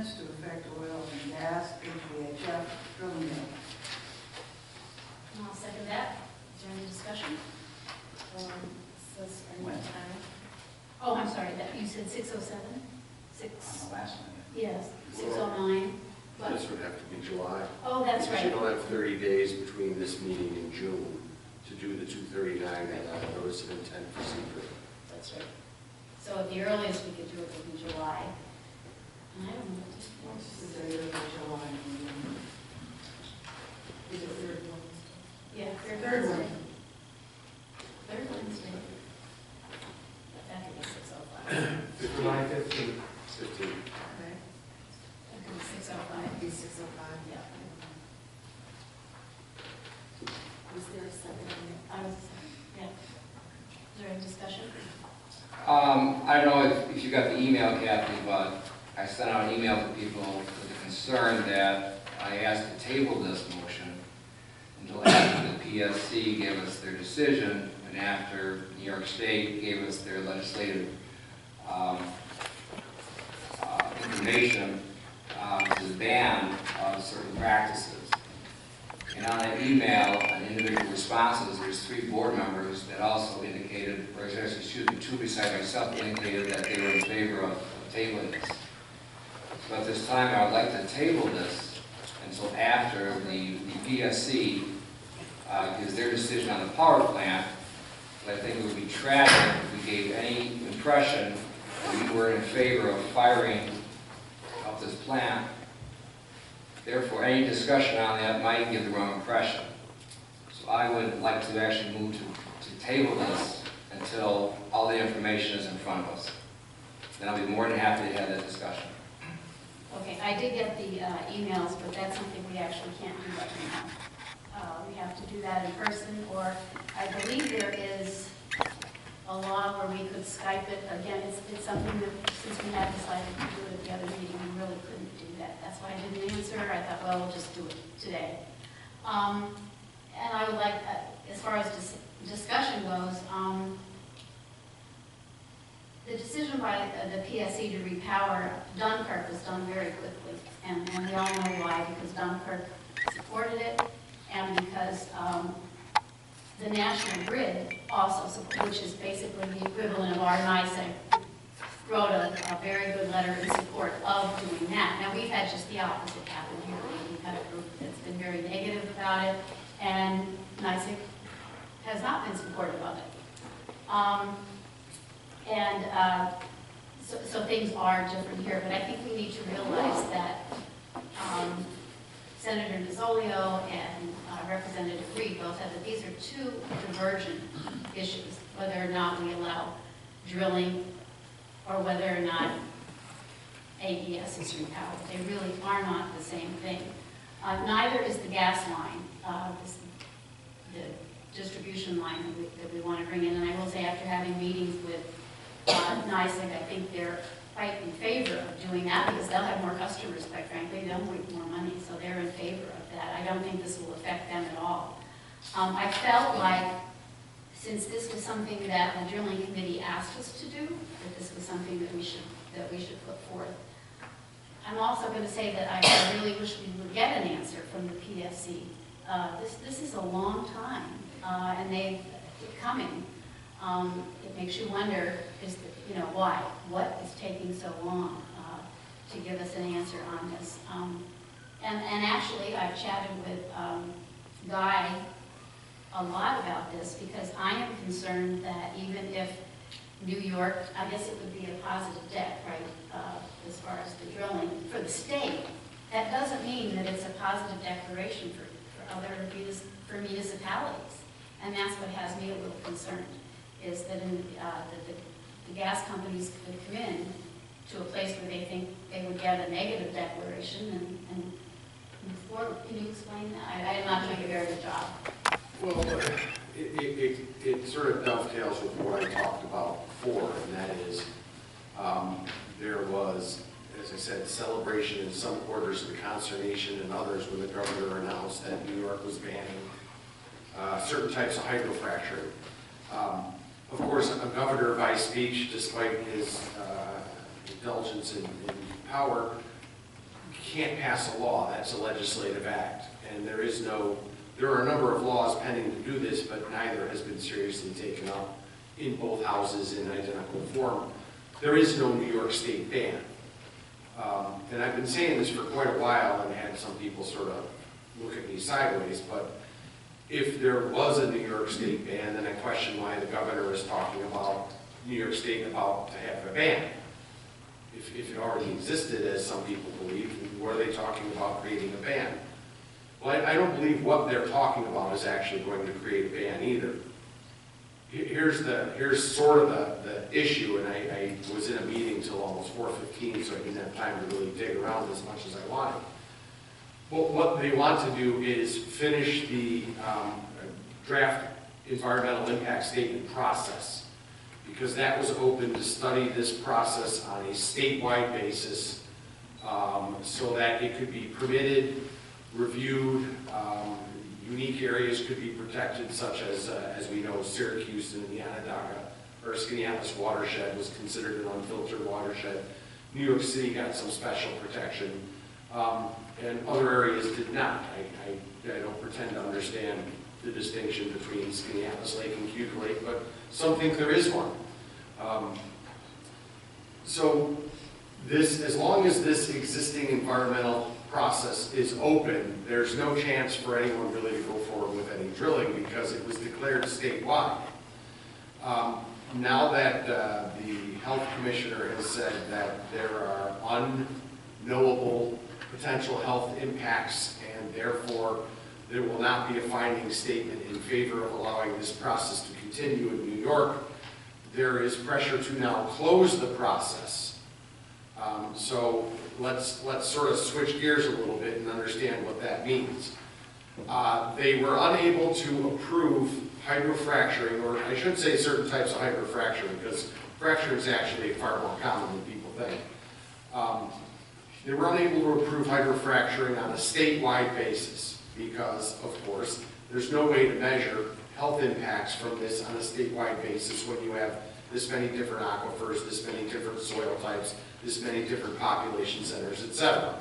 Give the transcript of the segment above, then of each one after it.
amendments to affect oil and gas HVHF drilling unit. I'll second that. Is there any discussion? Oh, I'm sorry, that you said 607? On the last one. Yes, 609. But, This would have to be July. oh, that's Because right. you don't have 30 days between this meeting and June to do the 239 and notice of intent for secret. That's right. So at the earliest we could do it would be July. And I don't know what this What's was. the date of the July meeting? Is it third one? Yeah, Third one. Third Wednesday. That could be 605. July 15th. 15. Okay. That could be 605. Be 605. Yeah. Was there a second? I was, yeah. Is there any discussion? I don't know if you got the email, Kathy, but I sent out an email to people with the concern that I asked to table this motion until after the PSC gave us their decision and after New York State gave us their legislative information to ban certain practices. And on that email, on individual responses, there's 3 board members that also indicated, or excuse me, 2 besides myself indicated that they were in favor of tabling this. So at this time, I would like to table this until after the PSC gives their decision on the power plant. But I think it would be tragic if we gave any impression that we were in favor of firing up this plant. Therefore, any discussion on that might give the wrong impression. So I would like to actually move to table this until all the information is in front of us. Then I'll be more than happy to have that discussion. Okay, I did get the emails, but that's something we actually can't do right now. We have to do that in person, or I believe there is a law where we could Skype it. Again, it's something that, since we had decided to do it at the other meeting, we really couldn't do that. That's why I didn't answer. I thought, well, we'll just do it today. And I would like, as far as discussion goes, the decision by the PSC to repower Dunkirk was done very quickly, and we all know why, because Dunkirk supported it, and because the National Grid also, which is basically the equivalent of our NICEAG, wrote a very good letter in support of doing that. Now, we've had just the opposite happen here. We've had a group that's been very negative about it, and NICEAG has not been supportive of it. So things are different here, but I think we need to realize that Senator Nozzolio and Representative Reed both said that these are 2 divergent issues, whether or not we allow drilling or whether or not AES is repowered. They really are not the same thing. Neither is the gas line, the distribution line that we want to bring in. And I will say, after having meetings with NICEAG, I think they're quite in favor of doing that because they'll have more customers, quite frankly. They'll make more money, so they're in favor of that. I don't think this will affect them at all. I felt like, since this was something that the drilling committee asked us to do, that this was something that we should put forth. I'm also going to say that I really wish we would get an answer from the PSC. This is a long time, and they keep coming. It makes you wonder, why? What is taking so long to give us an answer on this? And actually, I've chatted with Guy a lot about this because I am concerned that even if New York, I guess it would be a positive debt, right, as far as the drilling for the state, that doesn't mean that it's a positive declaration for municipalities. And that's what has me a little concerned, is that the gas companies could come in to a place where they think they would get a negative declaration and move forward. Can you explain that? I'm not doing a very good job. Well, it sort of dovetails with what I talked about before, and that is there was, as I said, celebration in some quarters and consternation in others when the governor announced that New York was banning certain types of hydrofracturing. Of course, a governor by speech, despite his indulgence in power, can't pass a law, that's a legislative act. And there are a number of laws pending to do this, but neither has been seriously taken up in both houses in identical form. There is no New York State ban. And I've been saying this for quite a while and had some people sort of look at me sideways, but if there was a New York State ban, then I question why the governor is talking about New York State about to have a ban. If it already existed, as some people believe, what are they talking about creating a ban? Well, I don't believe what they're talking about is actually going to create a ban either. Here's sort of the issue, and I was in a meeting till almost 4:15, so I didn't have time to really dig around as much as I wanted. Well, what they want to do is finish the draft environmental impact statement process, because that was open to study this process on a statewide basis, so that it could be permitted, reviewed, unique areas could be protected, such as we know, Syracuse and the Onondaga, or Skaneateles watershed was considered an unfiltered watershed. New York City got some special protection, and other areas did not. I don't pretend to understand the distinction between Skaneateles Lake and Cuba Lake, but some think there is one. So this, as long as this existing environmental process is open, there's no chance for anyone really to go forward with any drilling because it was declared statewide. Now that the health commissioner has said that there are unknowable potential health impacts and therefore there will not be a finding statement in favor of allowing this process to continue in New York, there is pressure to now close the process. So let's sort of switch gears a little bit and understand what that means. They were unable to approve hydrofracturing, or I should say certain types of hydrofracturing, because fracturing is actually far more common than people think. They were unable to approve hydrofracturing on a statewide basis because, of course, there's no way to measure health impacts from this on a statewide basis when you have this many different aquifers, this many different soil types, this many different population centers, etc.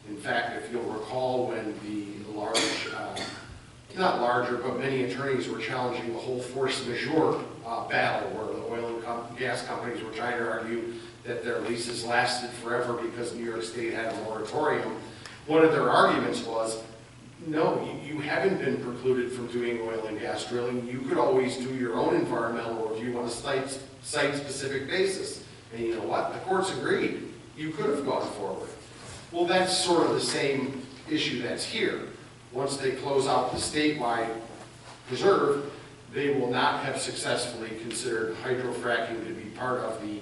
In fact, if you'll recall when the not larger, but many attorneys were challenging the whole force majeure battle where the oil and gas companies were trying to argue that their leases lasted forever because New York State had a moratorium. One of their arguments was, no, you haven't been precluded from doing oil and gas drilling. You could always do your own environmental review on a site-specific basis. And you know what? The courts agreed. You could have gone forward. Well, that's sort of the same issue that's here. Once they close out the statewide preserve, they will not have successfully considered hydrofracking to be part of the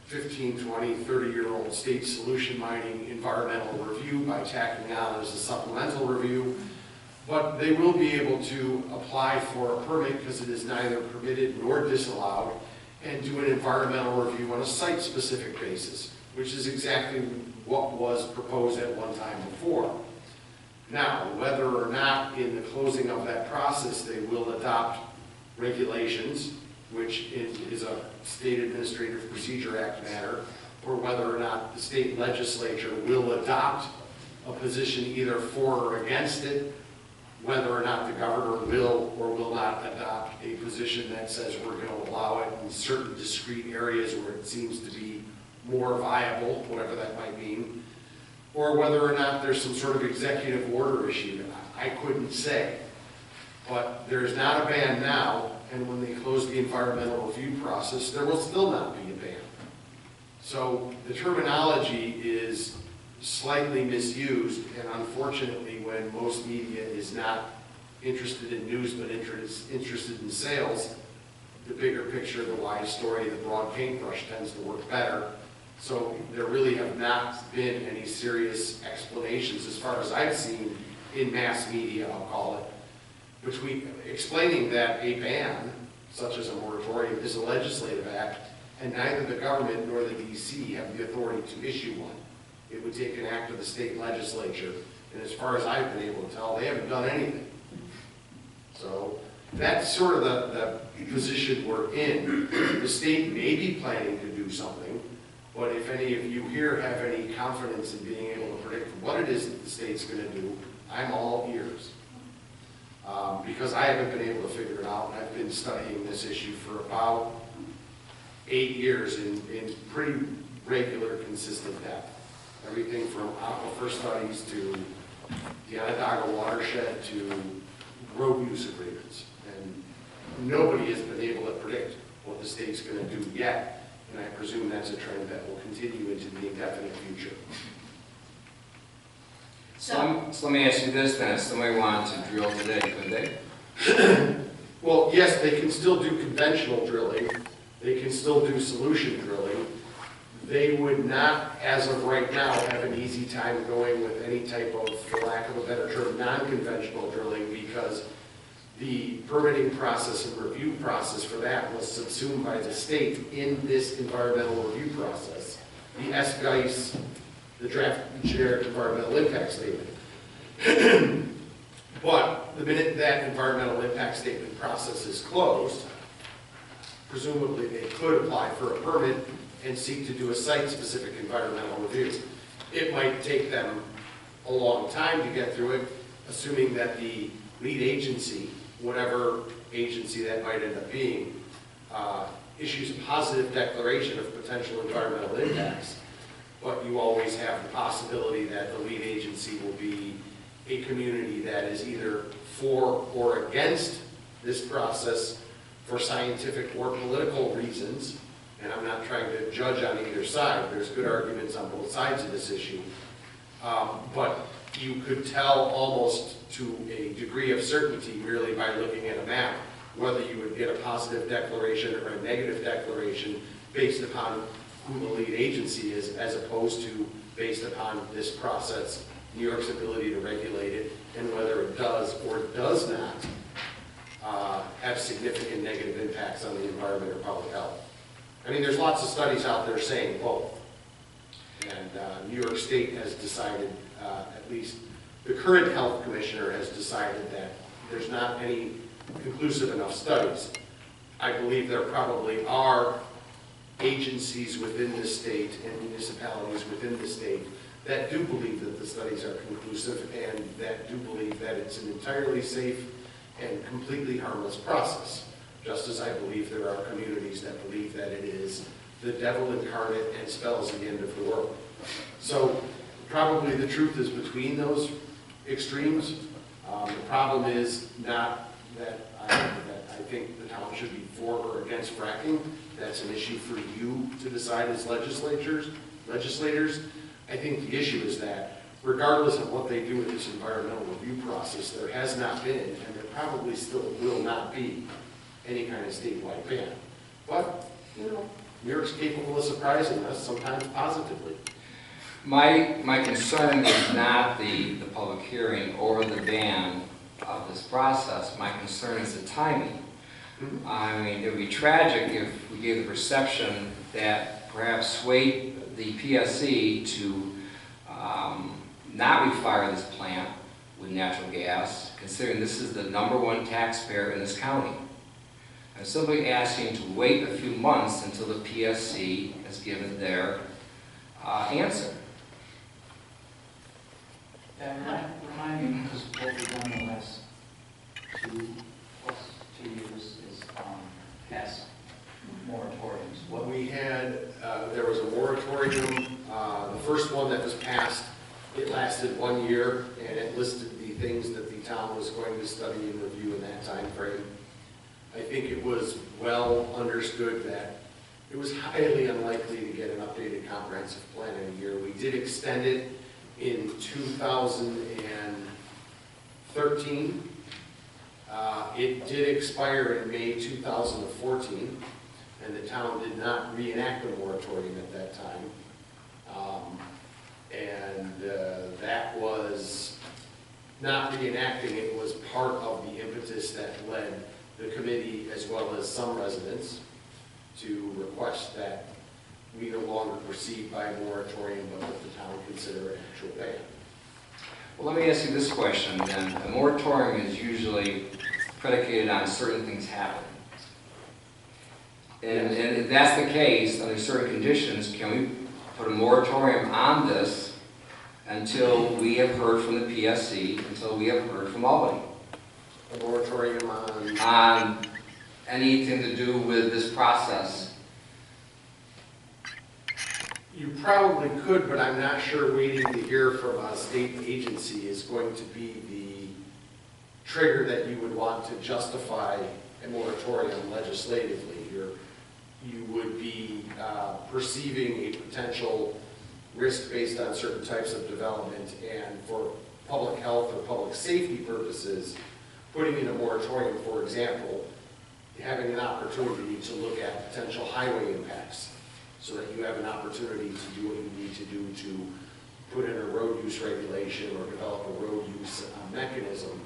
15, 20, 30-year-old state solution mining environmental review by tacking on as a supplemental review. But they will be able to apply for a permit because it is neither permitted nor disallowed, and do an environmental review on a site-specific basis, which is exactly what was proposed at one time before. Now, whether or not in the closing of that process they will adopt regulations, which is a State Administrative Procedure Act matter, or whether or not the state legislature will adopt a position either for or against it, whether or not the governor will or will not adopt a position that says we're going to allow it in certain discrete areas where it seems to be more viable, whatever that might mean, or whether or not there's some sort of executive order issue. I couldn't say. But there's not a ban now, and when they close the environmental review process, there will still not be a ban. So the terminology is slightly misused, and unfortunately, when most media is not interested in news but interested in sales, the bigger picture, the wide story, the broad paintbrush tends to work better. So there really have not been any serious explanations, as far as I've seen in mass media, I'll call it, between explaining that a ban, such as a moratorium, is a legislative act, and neither the government nor the DC have the authority to issue one. It would take an act of the state legislature, and as far as I've been able to tell, they haven't done anything. So that's sort of the position we're in. The state may be planning to do something. But if any of you here have any confidence in being able to predict what it is that the state's going to do, I'm all ears. Because I haven't been able to figure it out. I've been studying this issue for about 8 years in pretty regular, consistent depth. Everything from aquifer studies to the Onondaga watershed to road use agreements. And nobody has been able to predict what the state's going to do yet. And I presume that's a trend that will continue into the indefinite future. So let me ask you this then, if somebody wanted to drill today, could they? Well, yes, they can still do conventional drilling. They can still do solution drilling. They would not, as of right now, have an easy time going with any type of, for lack of a better term, non-conventional drilling because the permitting process and review process for that was subsumed by the state in this environmental review process. The SGICE, the draft generic environmental impact statement. But the minute that environmental impact statement process is closed, presumably they could apply for a permit and seek to do a site-specific environmental review. It might take them a long time to get through it, assuming that the lead agency, whatever agency that might end up being, issues a positive declaration of potential environmental impacts. But you always have the possibility that the lead agency will be a community that is either for or against this process for scientific or political reasons. And I'm not trying to judge on either side. There's good arguments on both sides of this issue. But you could tell almost to a degree of certainty merely by looking at a map whether you would get a positive declaration or a negative declaration based upon who the lead agency is, as opposed to based upon this process, New York's ability to regulate it, and whether it does or does not have significant negative impacts on the environment or public health. I mean, there's lots of studies out there saying both. And New York State has decided, at least the current health commissioner has decided that there's not any conclusive enough studies. I believe there probably are agencies within the state and municipalities within the state that do believe that the studies are conclusive and that do believe that it's an entirely safe and completely harmless process. Just as I believe there are communities that believe that it is the devil incarnate and spells the end of the world. So probably the truth is between those extremes. The problem is not that I think the town should be for or against fracking. That's an issue for you to decide as legislators. I think the issue is that regardless of what they do with this environmental review process, there has not been, and there probably still will not be, any kind of statewide ban. But, you know, New York's capable of surprising us, sometimes positively. My concern is not the public hearing or the ban of this process. My concern is the timing. I mean, it would be tragic if we gave the perception that perhaps swayed the PSC to not refire this plant with natural gas, considering this is the #1 taxpayer in this county. I'm simply asking to wait a few months until the PSC has given their answer. Remind me, because what we've done in the last 2 years is pass moratoriums. What we had, there was a moratorium, the first one that was passed, it lasted 1 year, and it listed the things that the town was going to study and review in that time frame. I think it was well understood that it was highly unlikely to get an updated comprehensive plan in a year. We did extend it in 2013. It did expire in May 2014, and the town did not reenact the moratorium at that time. That was not reenacting, it was part of the impetus that led the committee, as well as some residents, to request that we no longer proceed by a moratorium, but that the town consider an actual ban. Well, let me ask you this question then. A moratorium is usually predicated on certain things happening. And if that's the case, under certain conditions, can we put a moratorium on this until we have heard from the PSC, until we have heard from Albany? A moratorium on, On anything to do with this process? you probably could, but I'm not sure waiting to hear from a state agency is going to be the trigger that you would want to justify a moratorium legislatively. You would be perceiving a potential risk based on certain types of development, and for public health or public safety purposes, putting in a moratorium, for example, having an opportunity to look at potential highway impacts, so that you have an opportunity to do what you need to do to put in a road use regulation or develop a road use mechanism,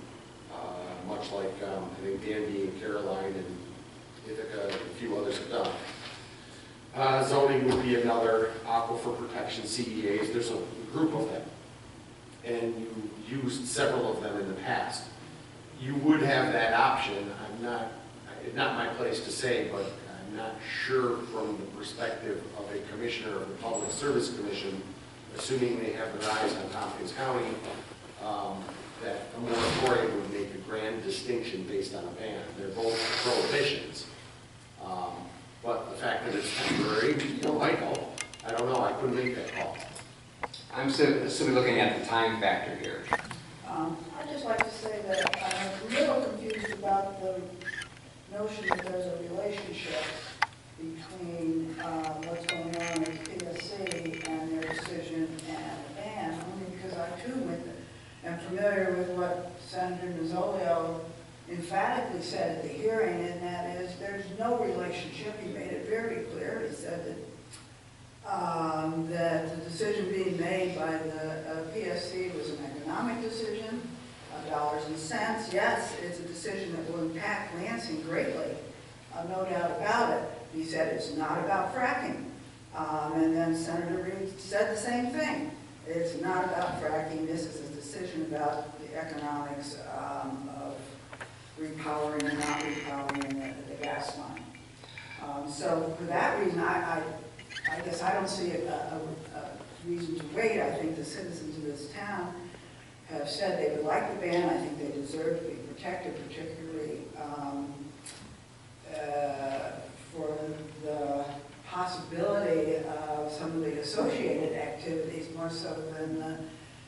much like I think Danby and Caroline and Ithaca and a few others have done. Zoning would be another, aquifer protection, CEAs, there's a group of them, and you used several of them in the past. You would have that option. It's not my place to say, but I'm not sure from the perspective of a commissioner of the Public Service Commission, assuming they have their eyes on Tompkins County, that a moratorium would make a grand distinction based on a ban. They're both prohibitions. But the fact that it's temporary, I don't know, I couldn't make that call. I'm simply looking at the time factor here. I'd just like to say that I'm a little confused about the notion that there's a relationship between what's going on with PSC and their decision and a ban, only because I too am familiar with what Senator Nozzolio emphatically said at the hearing, and that is there's no relationship. He made it very clear. He said that the decision being made by the PSC was an economic decision, dollars and cents. Yes, it's a decision that will impact Lansing greatly, no doubt about it. He said it's not about fracking. And then Senator Reed said the same thing. It's not about fracking. This is a decision about the economics of repowering and not repowering the gas line. So for that reason, I guess I don't see a reason to wait. I think the citizens of this town have said they would like the ban. I think they deserve to be protected, particularly for the possibility of some of the associated activities, more so than the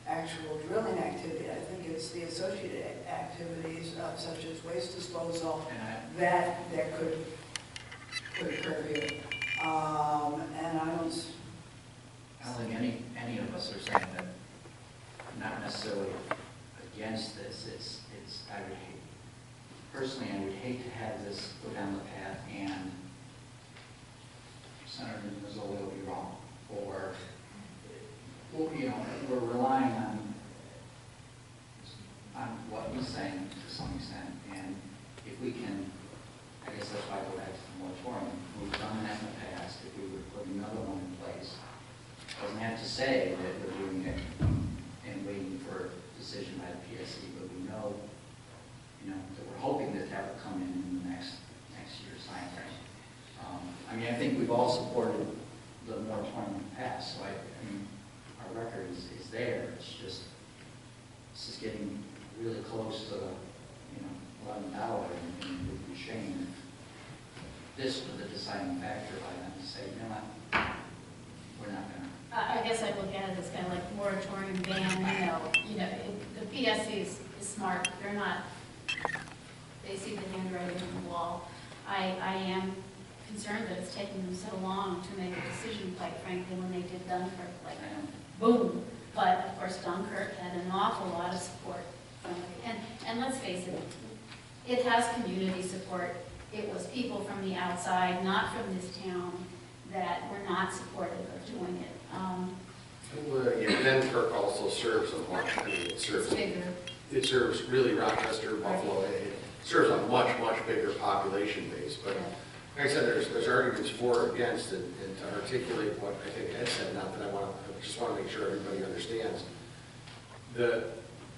actual drilling activity. I think it's the associated activities such as waste disposal that could occur here. And I don't think any of us are saying that, not necessarily against this. It's I would hate, personally, I would hate to have this go down the path and Senator Nozzolio will be wrong, or, well, we're relying on what he's saying to some extent, and if we can, I guess that's why I go back to the moratorium. We've done that in the past. If we would put another one in place, doesn't have to say that we're doing it and waiting for a decision by the PSC, but we know, that we're hoping that that will come in the next year's time frame. I mean, I think we've all supported the moratorium in the past, so I mean, our record is there. It's just getting really close to the, $11, and it would be a shame if this was the deciding factor by them to say, you know what, we're not going to. I guess I look at it as kind of like moratorium ban, the PSC is smart. They're not, they see the handwriting on the wall. I am concerned that it's taking them so long to make a decision, quite frankly, when they did Dunkirk, boom. But of course, Dunkirk had an awful lot of support from it. And let's face it, it has community support. It was people from the outside, not from this town, that were not supportive of doing it. Dunkirk also serves a much, it serves really Rochester, Buffalo. It serves a much, much bigger population base. But like I said, there's arguments for or against it, and to articulate what I think Ed said, not that I just want to make sure everybody understands. The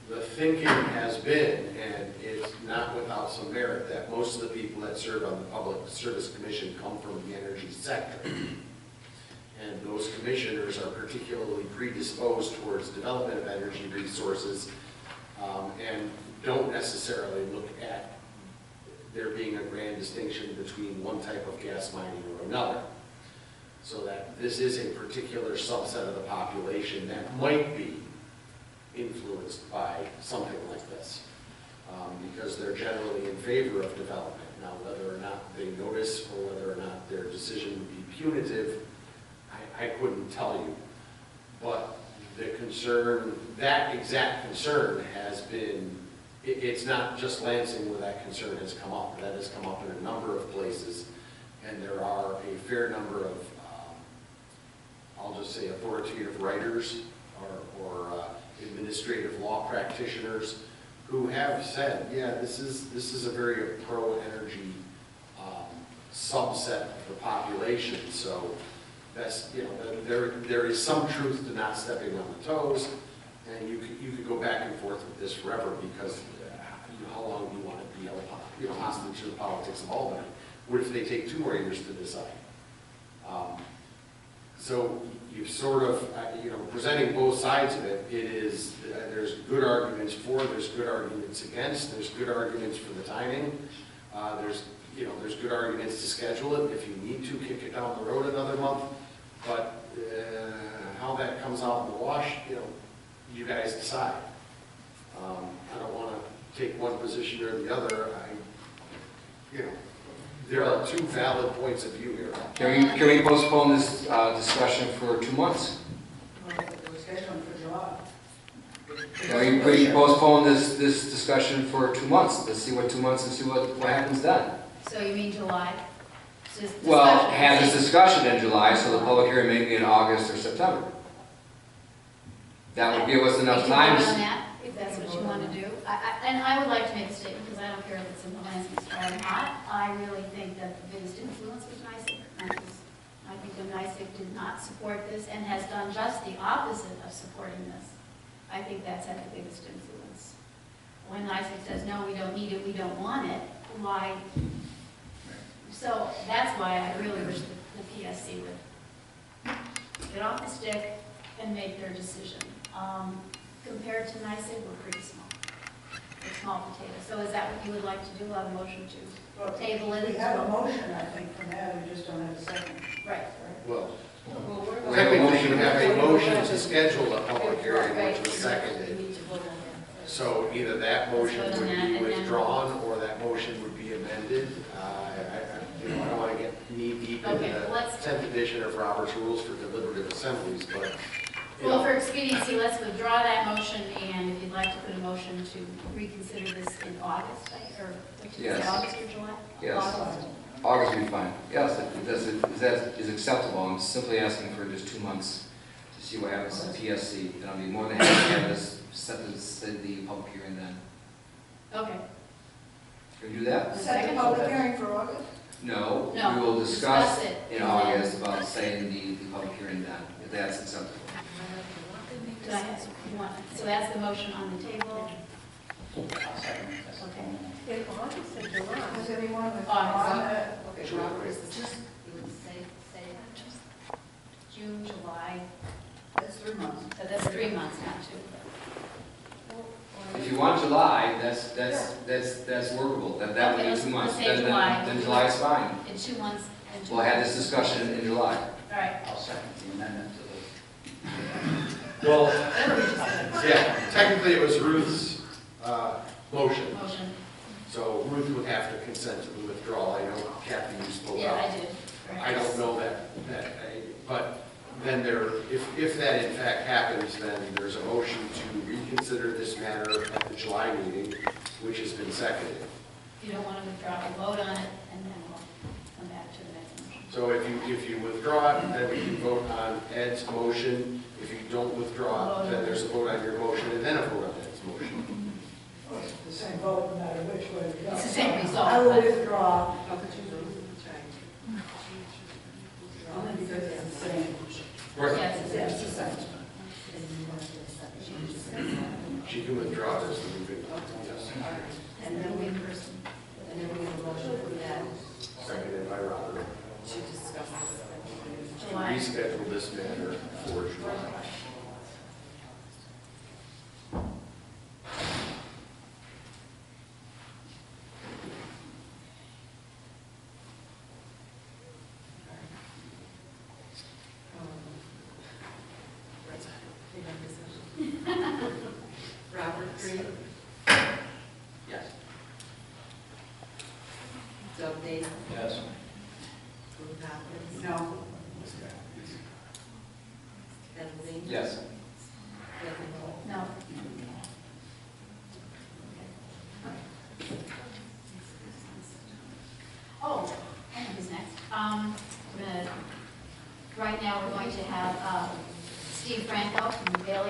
the thinking has been, and it's not without some merit, that most of the people that serve on the Public Service Commission come from the energy sector. And those commissioners are particularly predisposed towards development of energy resources, and don't necessarily look at there being a grand distinction between one type of gas mining or another. So that this is a particular subset of the population that might be influenced by something like this, because they're generally in favor of development. Now, whether or not they notice or whether or not their decision would be punitive, I couldn't tell you. But the concern, that exact concern has been, it's not just Lansing where that concern has come up. That has come up in a number of places, and there are a fair number of, I'll just say, authoritative writers or administrative law practitioners who have said, yeah, this is a very pro-energy subset of the population. So that's, you know, there is some truth to not stepping on the toes, and you could go back and forth with this forever, because you know, how long do you want to be hostage to the politics of Albany? What if they take 2 more years to decide? So you've sort of, presenting both sides of it, there's good arguments for, there's good arguments against, there's good arguments for the timing, there's good arguments to schedule it, if you need to, kick it down the road another month, but how that comes out in the wash, you guys decide. I don't want to take one position or the other. There are 2 valid points of view here. Can we postpone this discussion for 2 months? We're scheduling for July. Can we postpone this discussion for 2 months? Let's see what 2 months and see what happens then. So you mean July? Well, have this discussion in July, so the public hearing may be in August or September. That would give us enough time. We can vote on that, if that's what you want to do. And I would like to make a statement, because I don't care if it's in the Lansing Star or not. I really think that the biggest influence was NYSEG. I think the NYSEG did not support this and has done just the opposite of supporting this. I think that's had the biggest influence. When NYSEG says, no, we don't need it, we don't want it, why? So that's why I really wish the PSC would get off the stick and make their decision. Compared to NYSEG, we're pretty small. We're small potatoes. So is that what you would like to do? Have a motion to table it? We have a motion, I think, from that, we just don't have a second. Right. Well, We have a technically, you motion. have a motion to schedule a public hearing, Right. which was seconded. We need to vote on that. So either that motion Let's vote would on that be and then- withdrawn, or that motion would be amended. I don't want to get knee-deep into Okay, the let's- 10th edition of Robert's Rules for Deliberative Assemblies, but, Well, for expediency, let's withdraw that motion, and if you'd like to put a motion to reconsider this in August, or what did you say, Yes. August or July? Yes. August. August would be fine. Yes, if that is acceptable. I'm simply asking for just 2 months to see what happens at PSC. And I'll be more than happy to have this set the public hearing then. Okay. Can we do that? Set the public hearing for August? No, No, we will discuss discuss it in and August about setting the public hearing then, if that's acceptable. Do I have, you want, so that's the motion on the table? I'll second it. That's Okay. In August and July. Does anyone with August. Okay, Robert, is this just, You would say June, July, That's 3 months. so that's 3 months, not 2. If you want July, that's workable. That would Okay, be 2 months. let's say July. Then July is fine. In 2 months? and 2 We'll have months. this discussion in July. All right. I'll second the amendment to well, yeah, technically it was Ruth's motion. Motion. So Ruth would have to consent to the withdrawal. I know Kathy, you spoke Yeah, out. I did. I don't know but then if that in fact happens, then there's a motion to reconsider this matter at the July meeting, which has been seconded. If you don't want to withdraw, we'll vote on it, and then we'll come back to the next motion. So if you withdraw it, then we can vote on Ed's motion. If you don't withdraw, then there's a vote on your motion and then a vote on Ed's motion. It's the same vote, no matter which way we go. It's the same result, I will but- withdraw, oh, but you know, only because it's the same. Yes, Yeah, it's the same. She can withdraw withdraw this, and move it, yes. And then we, and then we have a motion for that Seconded by Robert. to discuss this. To July. reschedule this matter for July. Robert Green, Yes. Doug Dana, Yes. Ruth Hopkins, No. Ed Lee, Yes. Kathy Moore. No. Oh, I know who's next. Right now, we're going to have Steve Franco from Bailey.